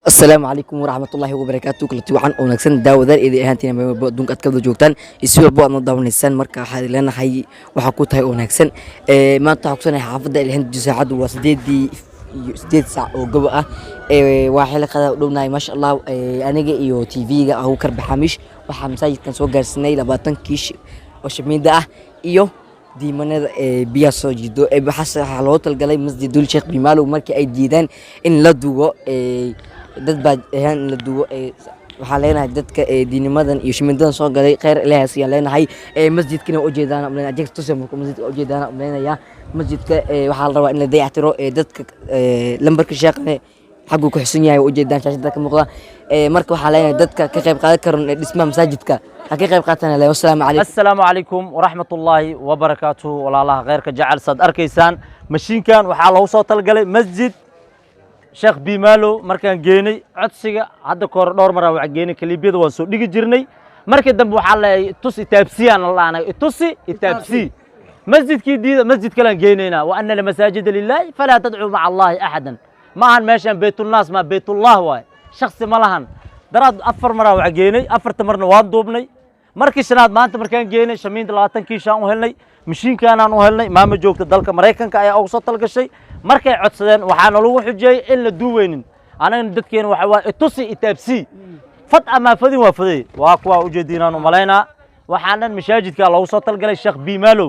السلام عليكم ورحمة الله وبركاته كلتي وعن ونكسن داودار إذا أهانتنا بدون أتكبر جوتان يسوي بوا نضام الإنسان مركا حالي لنا حي وحكوت هاي ونكسن ما تعكسنا حافظة الهند جسعد وسديد دي سديد ساعة وجبأة واحد لقى دومنا ما شاء الله أنا جي يو تي في أو كرب حامش وحمساي كان سوق جرسناي لباتن كيش وشمين ده إيو دي من بيا سوجدو بحس حلوات الجلاي مسجد دول شيخ بماله مركي أي جيدان إن لا دوا dad baa ahaan la duwo waxaa leenahay dadka diinimadan iyo shimidadan soo galay khayr ilaahay siya leenahay masjidkina u jeedaan amleena jeegto sameeyo masjidka u jeedaan amleenaya masjidka waxaa la rabaa in la dayactiro dadka lambarka sheeqane xaqu ku xusun yahay u jeedaan shaashada ka muuqda marka waxaa leenahay dadka ka qayb qaadan karan dhismaha masaajidka ka qayb qaatana leeyahay assalaamu calaykum waraxmatullaahi wabarakaatuh walaalaha khayrka jacayl sad arkaysaan mashiinkan waxaa loogu soo talgalay masjid sheekh bimaalo markaan geenay codsiga hadda koor dhowr mar aan geenay kaliibiyada waan soo dhigi jirnay markii dambe waxa la tusi taabsiyaan allaana tusi taabsi masjidkii diida masjid kale aan geenayna wa anna masajid lillahi fala tad'u ma'a allahi ahadan ma ahan meeshan baytul nas ma baytullah waay shakhsi ma lahan daraad afar mar aan geenay afarta marna waan duubnay markii shanaad maanta markaan geenay shamiinta 20 kiishaan u helnay mashiinkaan aan u helnay maama joogta dalka Mareykanka ayaa ugu soo talgashay markay codsadeen waxaana lagu xujiyay in la duweynin anaga dadkeena waxa waa tusi taabsi fad ama fadin waa faday waa kuwa u jeedinaan u maleynaa waxaanan masaajidka loogu soo talgalay sheekh bimaalo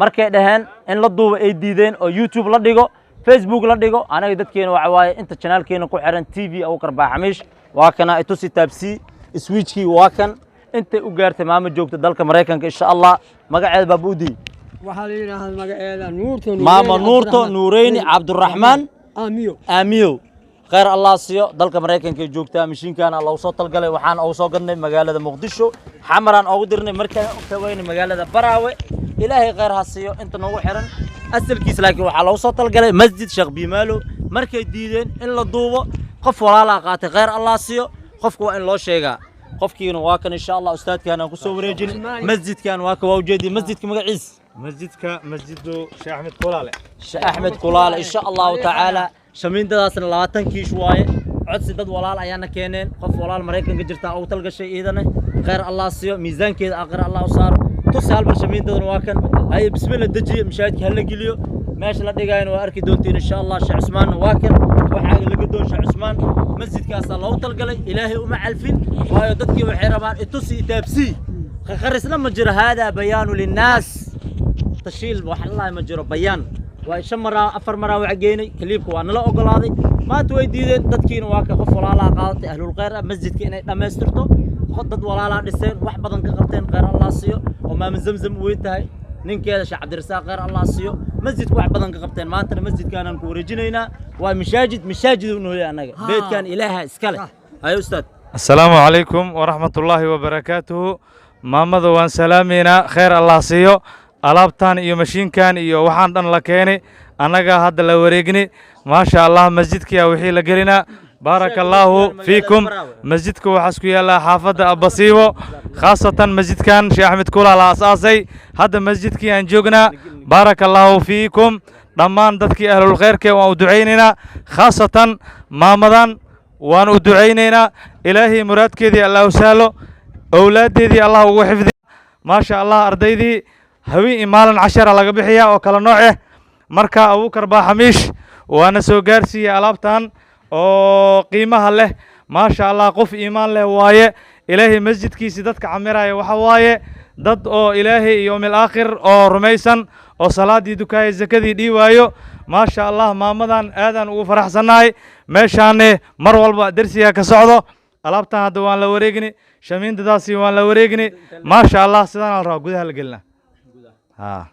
markay dhaheen in la duubo ay diideen oo YouTube la dhigo Facebook la dhigo anaga dadkeena waxa waaye inta channelkeena ku xiran TV oo karbaa xamiish waa kana tusi taabsi switchki waa kan inta u gaartay maama joogta dalka Mareykanka insha Allah magaceeda baabudi waxaa la yiraahdaa magaceeda nuurto maama nuurto nuureyni cabdiraxmaan aamiyo khayr allah siyo dalka Mareykanka joogta mashiinkan loo soo talgalay waxaan ugu soo gadnay magaalada Muqdisho xamaran ugu dirnay markaan u tawaynay magaalada Baraawe ilaahay khayr ha siyo inta noogu xiran asalkiis laakiin waxaa loo soo talgalay masjid sheekh bimaalo markay diideen in la duubo qof walaala qaatay khayr allah siyo qofku waa in loo sheegaa qofkiina waa kan insha Allah ustaadkan aan ku soo wareejin masjidkan waa ka wajidi masjidka magaciis مسجد شيخ أحمد كولاله شيخ أحمد كولاله إن شاء الله تعالى شمين داسنا لا تنكي شوية عدس دد ولا أيانا كينين قف ولا المريكان جرتا أو تلقى شيء إذا غير الله سيو ميزان كذا أقرأ الله صار تسأل برشمين دد واكن هاي بسم الله دجي مشاهد هلا جليو ماشي لا دقاين وأركي دونتين إن شاء الله شيخ عثمان واكن وحاجة اللي قدون شيخ عثمان مسجد كاس الله تلقى لي إلهي ومع الفين وهاي دتكي وحيرمان التوسي تابسي خرسنا مجرى هذا بيان للناس تشيل والله ما جرى بيان وإيش مرة أفر مرة وعجيني كليبك وأنا لا أقول هذه ما تويدين تدكين واقع خف ولا لا قاطع أهل الغير مسجد كنا لما يسترتو خطط ولا لا دسين واحد بدن كقبتين غير الله سيو وما من زمزم وينتهي نين كذا شعب الرساق غير الله سيو مسجد واحد بدن كقبتين ما أنت مسجد كان نكورجينينا ومشاجد إنه أنا بيت كان إلها إسكاله أيوة أستاذ السلام عليكم ورحمة الله وبركاته مامد وان سلامينا خير الله سيو alaabtan iyo mashiinkan iyo waxaan dhan la keenay anaga hadda la wareegni ma sha Allah masjidka wixii la gelina barakallahu fiikum masjidka waxa isku yaala xaafada Abasiibo khaasatan masjidkan Sheekh Ahmed Kula la asaasay hadda masjidkii aan joognaa barakallahu fiikum dhammaan dadkii ahlul khayrka waan u duceynayna khaasatan maamadan waan u duceynayna ilaahi muraadkeedii Allah u sahlo awlaadeedii Allah ugu xifdiyo ma sha Allah ardaydii هوي مالن 10 laga bixiya oo kala nooc ah marka Abu Karba Xamiish waana soo gaarsiiyay alaabtan oo qiimaha leh ma sha Allah qof iimaan leh waaye ilaahi masjidkiisa dadka camiraya waxa waaye dad oo ilaahi yoomil aakhir oo rumaysan oo salaadii dukaay zakadii dhiiwaayo ma sha Allah maamadan aadan ugu faraxsanahay meeshaan mar walba darsiga ka socdo alaabtan hadda waan la wareegni shamiindadaasi waan la wareegni ma sha Allah sidaan la raaw gudaha la gelna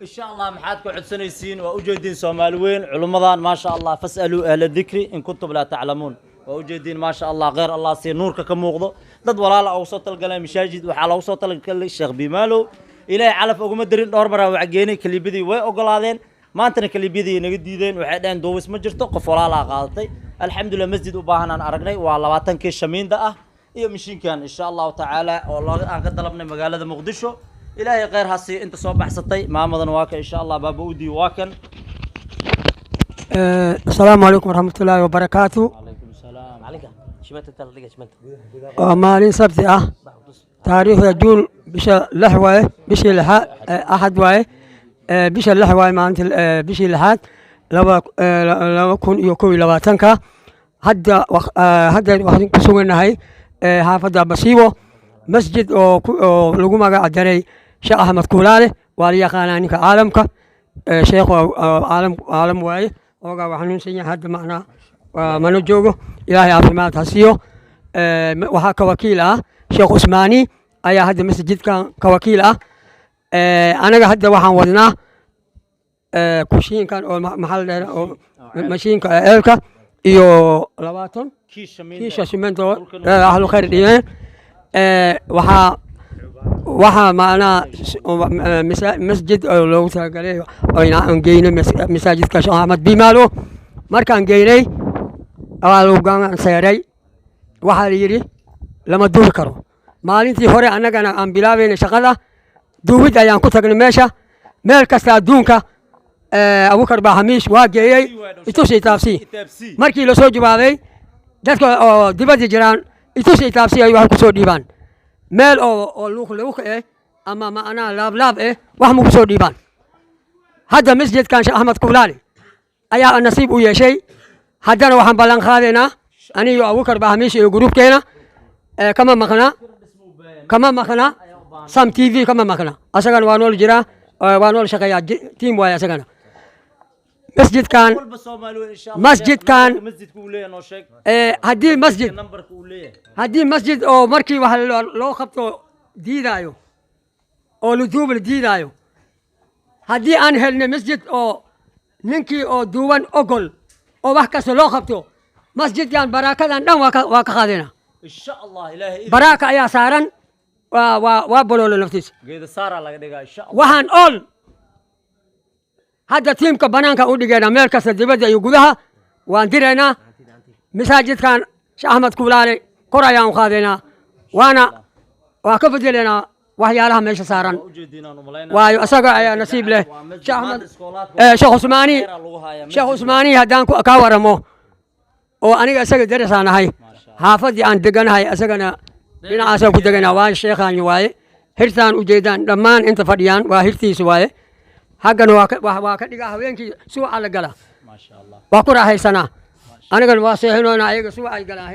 إن شاء الله محادكم عدسنيسين وأوجدين سومالوين علماء ما شاء الله فاسألوا أهل الذكر إن كنتم لا تعلمون وأوجدين ما شاء الله غير الله سير نورك كم وغضو ضد ولا لا أوسط القلم مشاجد وحال أوسط القلم الشيخ بماله إلى علف أقوم الدرين دور مرة وعجيني كلي بدي وأقولادين ما أنتنا كلي بدي نجديدين وحدين دوس مجرتو قف ولا لا غلطي الحمد لله مسجد وباهنا أرجني وعلى وطن كشمين ده إيه مشين كان إن شاء الله تعالى والله أنقد طلبنا مقالة مقدشو إلهي غير هسي أنت صوب حصتي ما مضن واكن إن شاء الله باب ودي واكن السلام عليكم ورحمة الله وبركاته. وعليكم السلام. ومالين سبت تاريخ جون بش لحوة بش لحاد أحد واي بش لحوة ما أنت بش لحاد لو كون يكوي لو تنكا هدا هدا واحد كسونا هاي حافظ بسيبو مسجد أو لقوم عدري شيخ أحمد كولالي والي قاناني كعالمك شيخ عالم واي وقع وحنون سنة هذا معنا منوجوجو إلهي عافيمات هسيو وها كوكيلة شيخ عثماني أي هذا مسجد كان كوكيلة أنا هذا وحن ودنا كوشين كان أو محل ماشين كألكا إيو لواتون كيشة شمنتو أهل خير ديان وها معنا مسجد لو تقولي وين جينا مساجد كشيخ أحمد بيمالو مركان جيني أولو كان سيري وحاليري لما دور كرو maalintii hore annagana aan bilaabayna shaqada duubid ayaan ku tagnay meesha meel kasta adduunka abukar baa hamiish waa geeyey itusii taabsii markii la soo jawaaday dadka oo dibadda jiraan itusii taabsii ay wax ku soo dhiibaan meel oo luuq ama macnaa laablaab wax mu ku soo dhiibaan hadda masjidkan sheekh axmed kuulaali ayaa nasiib u yeeshay haddana waxaan ballan qaadaynaa aniyo abukar baa hamiish iyo gruubkeena kama maqna sam tv kama maqna asagana waa nool jira waa nool shaqeeyaa tiim waay asagana masjidkan haddii masjid oo markii wax loo qabto diidaayo oo luduub la diidaayo haddii aan helnay masjid oo ninkii oo duuban ogol oo wax kasta loo qabto masjidkan baraakadan dhan waa ka qaadayna baraaka ayaa saaran waa boloolo naftiisa waxaan ol hadda tiimka banaanka u dhigeena meel kasta dibadda iyo gudaha waan diraynaa masaajidkan sheekh axmed kuulaale kor ayaan qaadaynaa waa ka bedelaynaa waxyaalaha meesha saaran waayo asaga ayaa nasiib leh sheekh cusmaani haddaan kaa waramo oo aniga isaga darasaan ahay xaafadii aan deganahay asagana dhinacaasaan ku deganaa waa sheekhaani waaye hirtaan ujeedaan dhammaan inta fadhiyaan waa hirtiisa waaye haggana waa ka dhigaa haweenkii suuca la gala waa ku raaxaysanaa anigana waa seexinoona ayaga suuca ay galaan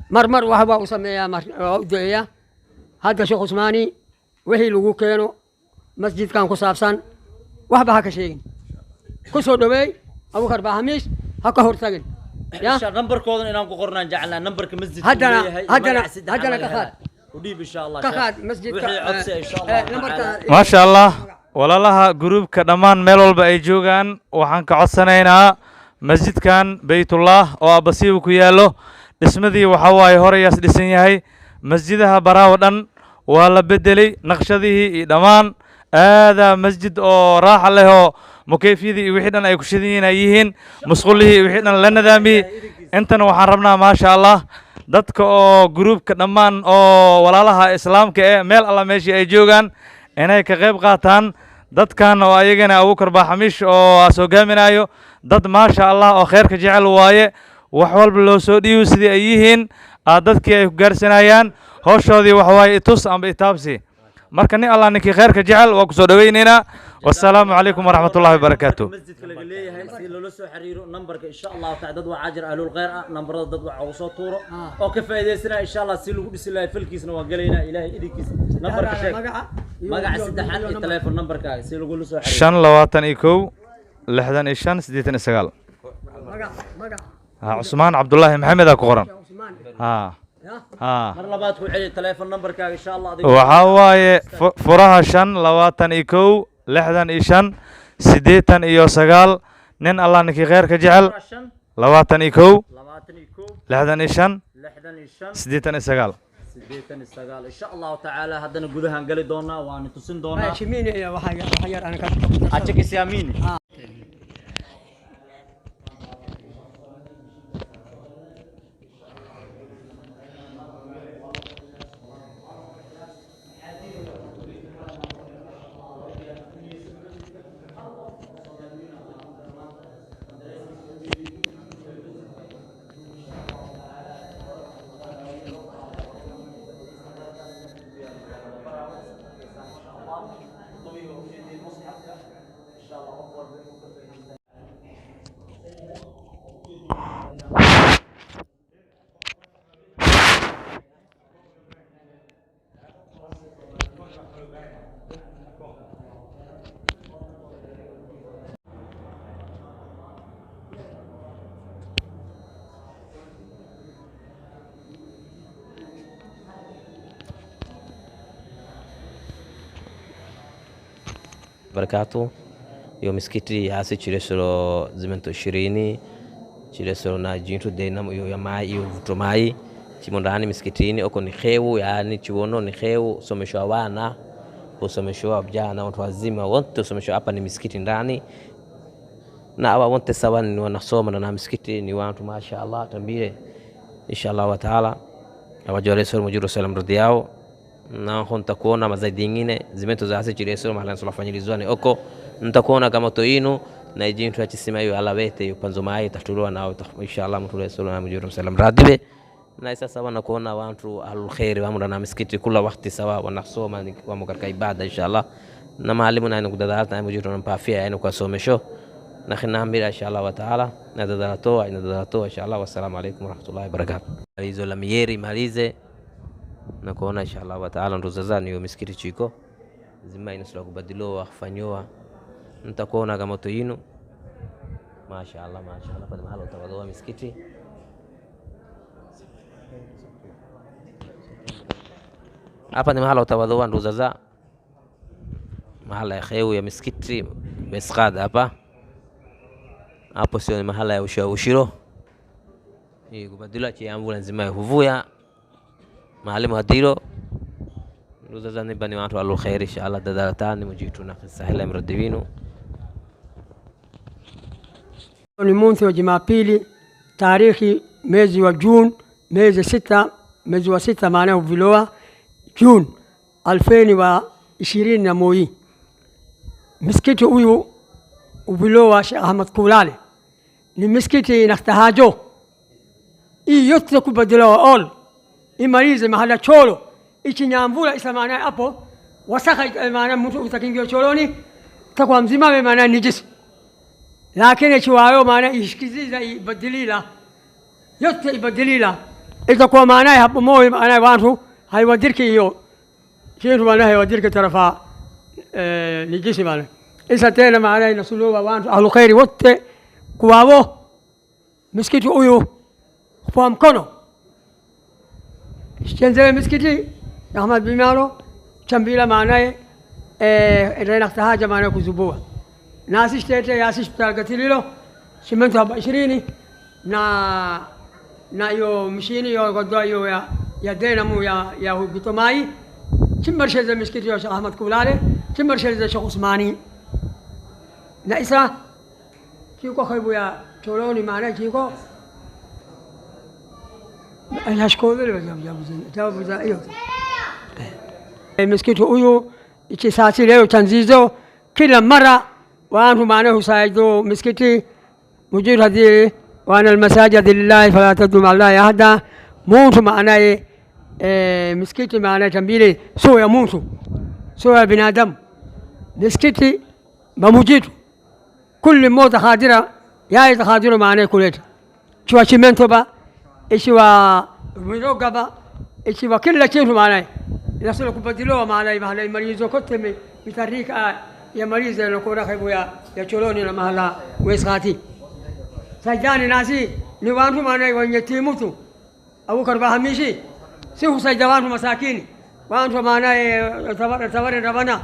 marmar waxbaa u sameeyaa waa u duceeyaa hadda sheekh cusmaani wixii lagu keeno masjidkan ku saabsan waxba ha ka sheegin ku soo dhoweey abukar baa hamiis ha ka hortagin نمبركودن inaan ku qornaan jeclaa numberka masjidka haddana udhiib insha Allah ka qaad masjidka ما شاء الله walaalaha gruubka dhammaan meel walba ay joogaan waxaan ka codsanaynaa masjidkan baytullah oo abasiib ku yaalo dhismadii waxa waaye horeyaas dhisan yahay masjidaha baraawo dhan waa la bedelay naqshadihii iyo dhammaan aada masjid oo raaxa leh oo mukayfiyadii iyo wixii dhan ay ku shidan yihiin musqulihii iyo wixii dhan la nidaamiyey intana waxaan rabnaa maasha allah dadka oo gruubka dhammaan oo walaalaha islaamka meel alla meeshii ay joogaan inay ka qayb qaataan dadkan oo ayagana abukar baa xamiish oo hogaaminayo dad maasha allah oo khayrka jecel waaye wax walba loo soo dhiibo sidii ay yihiin dadkii ay ku gaarsanayaan howshoodii wax waaye itus amba itaabsi marka nin allah ninkii khayrka jecel waa ku soo dhawaynaynaa والسلام عليكم ورحمة الله وبركاته. مسجد كلا ليه هاي سي لولو سو حريرو نمبرك إن شاء الله تعدد وعاجر أهل الغير نمبر ضد وعوصو طورو أو كفاية سنة إن شاء الله سي لو بسم الله فلكيس نوا قلينا إلهي إديكيس نمبرك شيء مقع سدحان التليفون نمبرك سي لو قولو سو حريرو شان لواتن إيكو لحدن إيشان سديتن إسقال عثمان عبد الله محمد أكورن مرلبات وعلي التليفون نمبرك إن شاء الله وحواي فرها شان لواتن إيكو لحدن إيشان سديتن إيو سقال نين الله نكي غير كجعل لواتن إيكو لحدن إيشان سديتن إسقال إن شاء الله تعالى هدنا قدها نقلي دونا وأنا تسن دونا شميني يا وحير أنا كنت أتشك سياميني barakatuh. Yo misikiti yasi chiresoro zimento 20 chiresoro na jintu denam yo ya mai yo vuto mai chimondani misikitini oko ni kheu, yani chiwono ni kheu, someshwa wana, usomeshwa vijana, watu wazima wote usomeshwa hapa ni misikiti ndani, na hawa wote sawa ni wanasoma na misikiti ni watu mashaallah tambire inshallah wa taala awajore sura mujuru salam radiyao na honta kuona mazaidi nyingine zimeto za hasi chiresoro mahala sulafanyilizwane oko nitakuona kama toinu na ijintu achisima hiyo alawete yupanzo mai tatulwa na inshallah mtu sura mujuru salam radibe na sasa wana kuona watu ahlul khair wa na misikiti kila wakati sawa wanasoma wamo katika ibada inshallah na maalimu na kudadalata na mujuru na pafia yani kwa somesho na khinaambira inshallah wa taala na dadalatoa inshallah. Wassalamu alaykum warahmatullahi wabarakatuh. Hizo la mieri malize na kuona inshallah wa taala ndo zazani hiyo misikiti chiko zima inasula kubadiliwa kufanyoa nitakuona kama moto yinu mashaallah kwa mahali utawadhoa misikiti hapa ni mahali utawadhoa ndo zaza mahala ya kheu ya misikiti Mesqad hapa hapo sio ni mahala ya ushiro hii kubadilwa chiambu lazima huvuya maalimu hadiro nduza ni bani watu alu khair inshallah dadalatani mujitu na sahila mradivinu. Ni mwezi wa Jumapili tarikhi mwezi wa June mwezi wa sita maana uviloa June 2021 misikiti huyu uviloa Sheikh Ahmad Kulale ni misikiti inahitajo hii yote kubadiliwa all imalize mahala cholo ichinyambula isamana hapo wasaka maana mtu utakingia choloni takwa mzima maana nijisi lakini chiwayo maana ishikiziza ibadilila yote ibadilila itakuwa maana hapo moyo maana watu haiwadiriki hiyo kitu maana haiwadiriki tarafa nijisi maana isa tena maana inasuluwa watu ahlu khairi wote kuwao misikiti huyu kwa mkono Shenzele misikiti Ahmad Bimalo chambila maanaye inaita haja maana kuzubua nasi shtete yasi shtalgatililo shimento haba 20 na hiyo mshini yo godwa hiyo ya denamu ya hubitomai chimbarsheze misikiti ya Sheikh Ahmad Kulale chimbarsheze Sheikh Usmani na isa kiko khaibu ya choloni maana kiko nashukuru jawabu za hiyo misikiti huyu ikisasi leo tanzizo kila mara watu maana husaido misikiti mujir hadiri wana almasajid lillahi fala tadum Allah yahda mtu maana misikiti maana tambile sio ya mtu sio ya binadamu misikiti mamujitu kulli mmoja hadira ya khadiru maana kuleta chwa chimento ba ikiwa mirogaba ikiwa kila kitu maana inasema kubadiliwa maana mahala imalizo kote mitarika ya maliza na kuna khaibu ya choloni na mahala wesati sajani nasi ni watu maana wenye timu tu au karba hamishi si husaidia watu masakini watu maana tawara rabana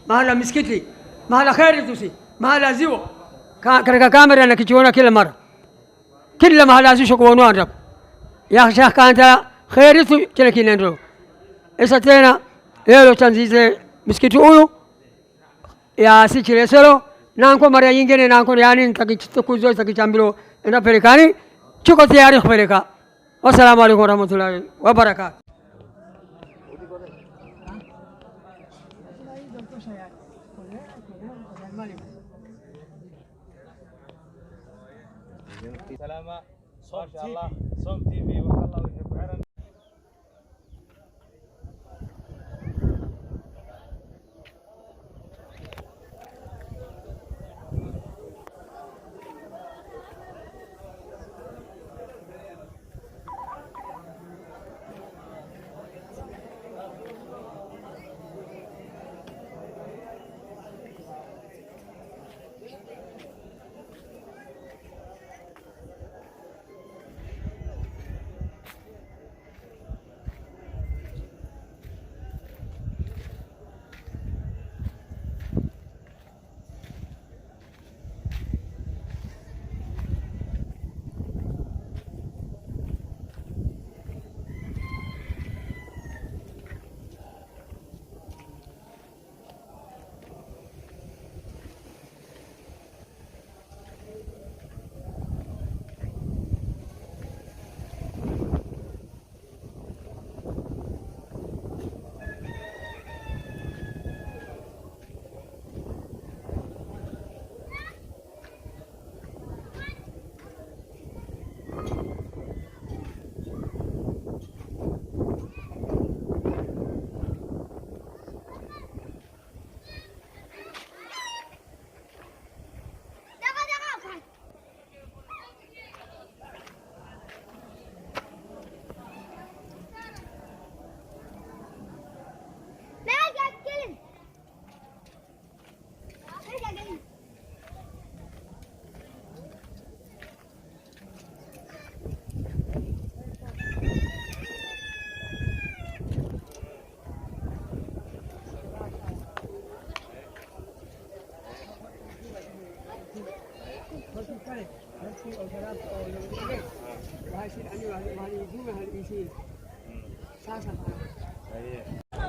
mahala misikiti mahala khairi tusi mahala ziwa katika kamera na kichiona kila mahala sio kuonwa ndio ya Sheikh kanta khairitu kile kinendo isa tena leo tanzize misikiti huyu ya sichiresero nanko mara nyingine nanko yani nitakichitukuzo takichambilo enda pelekani chuko tayari kupeleka. Wassalamu alaykum warahmatullahi wabarakatuh. Salama Som TV والله يحب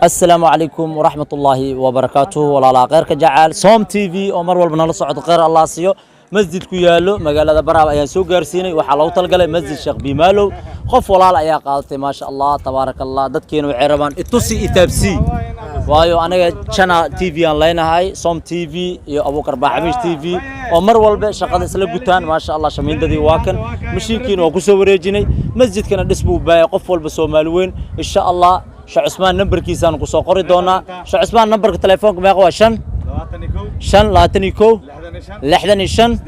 السلام عليكم ورحمة الله وبركاته ولا غيرك جعل صوم تي في أمر والبنال صعد غير الله سيو مسجد كيالو مقالة برا أيان سوق جرسيني وحلاو تلقى مسجد شيخ بيمالو خف ولا لا يا قالتي ما شاء الله تبارك الله دت كينو عربان اتوسي اتابسي وايو أنا شنا تي في أونلاين هاي صوم تي في يا أبو كربا حميش تي في أمر والب شقد سلبتان ما شاء الله شمين ددي واكن مشيكين وكسو وريجيني مسجد كان دسبو باي قف والبسو مالوين إن شاء الله شو عثمان نمبر كيسان كسو قري دونا شو عثمان نمبر تليفونك ما هو شن لاتنيكو لحدني شن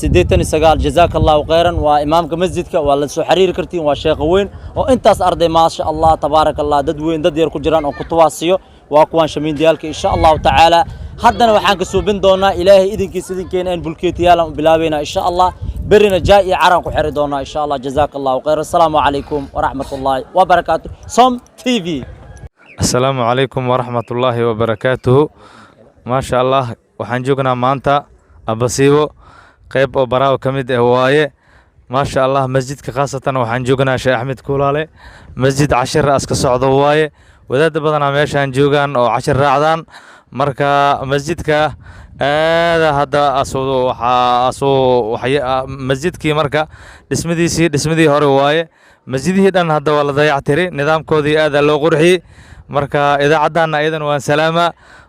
سديتني سقال جزاك الله خيرا وإمامك مسجدك ولا سو حرير كرتين وشيخ وين وانت أرضي ما شاء الله تبارك الله دد وين دد يركو جيران او كتواسيو واكوان شمين ديالك إن شاء الله تعالى حدنا وحان كسوبين دونا إلهي إذن كيسدين كينين بلكيتيالا بلاوينا إن شاء الله برنا جاي عران كحري دونا إن شاء الله جزاك الله خيرا السلام عليكم ورحمة الله وبركاته صوم تي في. السلام عليكم ورحمة الله وبركاته. ما شاء الله waxaan joognaa maanta abasiibo qayb oo baraaw ka mid ah waaye ما شاء الله masjidka khaasatan waxaan joognaa Sheekh Axmed Kuulaale masjid 10 aska socdo waaye wadaad badan meeshaan joogan oo 10 raacdaan marka masjidka aada hadda masjidkii marka dhismadii hore waaye masjidihii dhan hadda waa la dayactiray nidaamkoodii aada loo qurxiyay marka idaacadana ayadan waan salaama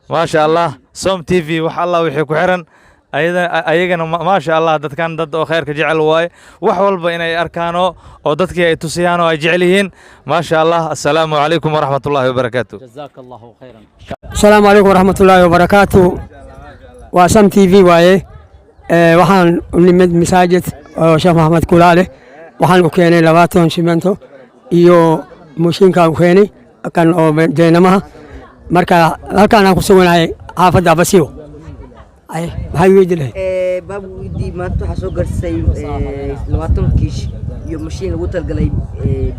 ما شاء الله صوم تي في وح الله وحي كحرن أيضا ما شاء الله دت كان دت خير كجعل واي وحول بين أركانه أو دت كي تسيانه أجعلهن ما شاء الله السلام عليكم ورحمة الله وبركاته. جزاك الله خيرا. السلام عليكم ورحمة الله وبركاته. وصوم تي في واي وحن نمد مساجد شيخ محمد كولاله وحن وكيني لواتون شمنتو iyo mushinka وكيني كان دينما marka halkaan aan ku suganahay xaafadda Basiyo ay maxay weydilay baab weydii maanta waxa soo garsay 20 kiish iyo mashiin lagu talgalay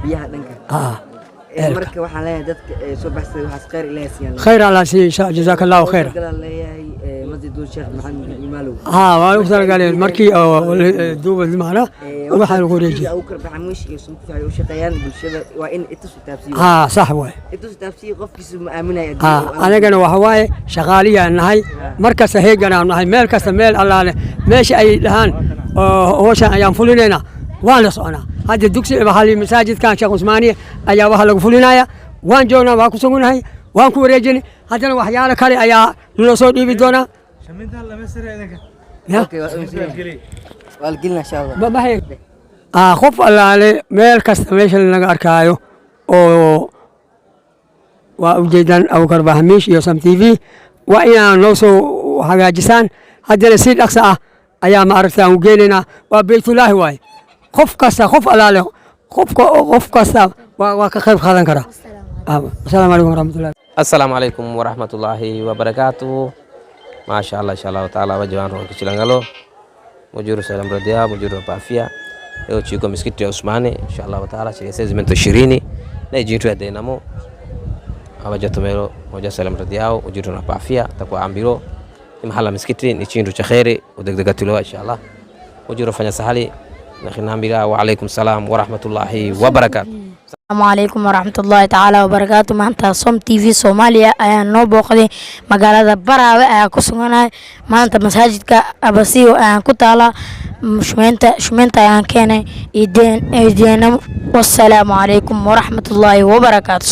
biyaha dhanka marka waxaan leeyahay dadka soo baxsay waxa khayr ilaahay siiyay khayr Allah siiyay jazakallahu khayr leeyahay masjid Sheikh Maxamed Imaalow waa lagu talgalay markii duubad maana waxa lagu reejiyay أو كرب حموش يسمى في وشقيان بالشباب وإن اتصل تفسير صح واي اتصل تفسير قف كيسو مأمنة أنا جنا وحواي شغالية نهاي مركز هيك جنا نهاي ميل كاستميل الله ماشي أي لهان هو شان أيام فلونا وانا صانا هذا الدكسي بحالي مساجد كان شيخ عثماني أيام بحاله فلونا وان جونا واكو سجون هاي وان كوريجني هذا وحيانا كاري أيام لنصور يبدونا شميت الله مسرع ذاك يا والقلنا إن شاء الله ما هيك خوف الله عليه ميل كاستميل لنا أركايو أو وجدان أو كربا هميش يوسم تي في وإنا نوصو حاجة هذا السيد أقصى أيام أرسل وجيلنا وبيت الله واي خوف كسا خوف الله خوف كسا وكخير خالن كرا السلام عليكم ورحمة الله. السلام عليكم ورحمة الله وبركاته. ما شاء الله إن شاء الله تعالى وجوان روح كشلانغلو مجور سلام رديا مجور بافيا يو تشيكو مسكتي عثماني إن شاء الله تعالى شيء سيزمنتو شيريني نيجيتو دينامو abajatomero moja salam radiao ujiruna pafia takwa ambiro imhala miskiti ni chindu cha khairi udegdegatulo inshallah ujiro fanya sahali na khinambira wa alaykum salam wa rahmatullahi wa barakatuh. السلام عليكم ورحمة الله تعالى وبركاته. مانتا صوم تي في صوماليا أيان نو بوقدي مقالة براوي أيان كسوغانا مانتا مساجد كأبسيو أيان كتالا شمينتا أيان كيني إيدين والسلام عليكم ورحمة الله وبركاته.